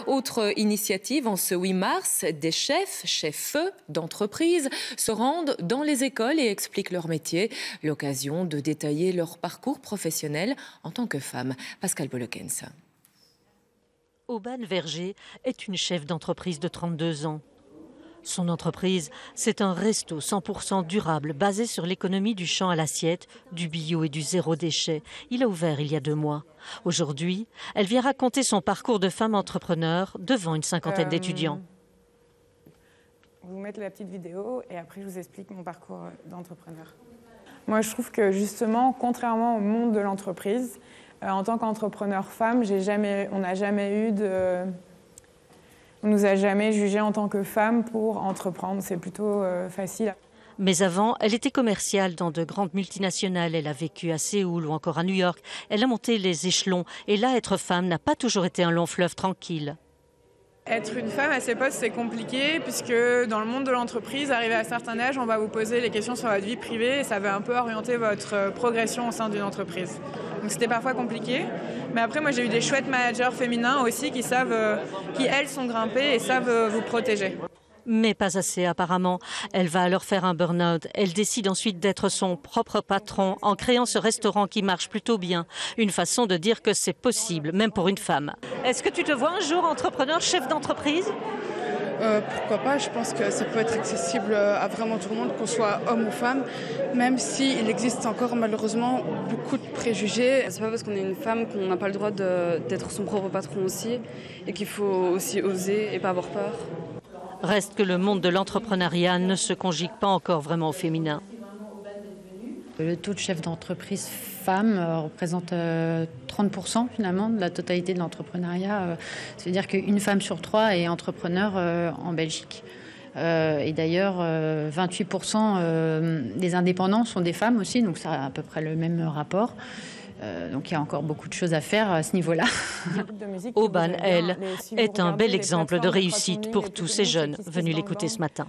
Autre initiative, en ce 8 mars, des chefs d'entreprise se rendent dans les écoles et expliquent leur métier. L'occasion de détailler leur parcours professionnel en tant que femme. Pascal Bolekens. Aubane Verger est une chef d'entreprise de 32 ans. Son entreprise, c'est un resto 100% durable basé sur l'économie du champ à l'assiette, du bio et du zéro déchet. Il a ouvert il y a 2 mois. Aujourd'hui, elle vient raconter son parcours de femme entrepreneur devant une cinquantaine d'étudiants. Je vais vous mettre la petite vidéo et après je vous explique mon parcours d'entrepreneur. Moi je trouve que justement, contrairement au monde de l'entreprise, en tant qu'entrepreneur femme, on nous a jamais jugé en tant que femme pour entreprendre, c'est plutôt facile. Mais avant, elle était commerciale dans de grandes multinationales. Elle a vécu à Séoul ou encore à New York. Elle a monté les échelons. Et là, être femme n'a pas toujours été un long fleuve tranquille. Être une femme à ces postes, c'est compliqué puisque dans le monde de l'entreprise, arrivé à un certain âge, on va vous poser les questions sur votre vie privée et ça va un peu orienter votre progression au sein d'une entreprise. Donc c'était parfois compliqué. Mais après, moi, j'ai eu des chouettes managers féminins aussi qui elles, sont grimpées et savent vous protéger. Mais pas assez apparemment. Elle va alors faire un burn-out. Elle décide ensuite d'être son propre patron en créant ce restaurant qui marche plutôt bien. Une façon de dire que c'est possible, même pour une femme. Est-ce que tu te vois un jour entrepreneur, chef d'entreprise ? Pourquoi pas, je pense que ça peut être accessible à vraiment tout le monde, qu'on soit homme ou femme, même s'il existe encore malheureusement beaucoup de préjugés. C'est pas parce qu'on est une femme qu'on n'a pas le droit d'être son propre patron aussi, et qu'il faut aussi oser et pas avoir peur. Reste que le monde de l'entrepreneuriat ne se conjugue pas encore vraiment au féminin. Le taux de chef d'entreprise femme représente 30% finalement de la totalité de l'entrepreneuriat. C'est-à-dire qu'une femme sur 3 est entrepreneur en Belgique. Et d'ailleurs, 28% des indépendants sont des femmes aussi, donc ça a à peu près le même rapport. Donc il y a encore beaucoup de choses à faire à ce niveau-là. Aubane, elle, est un bel exemple de réussite pour tous ces jeunes venus l'écouter ce matin.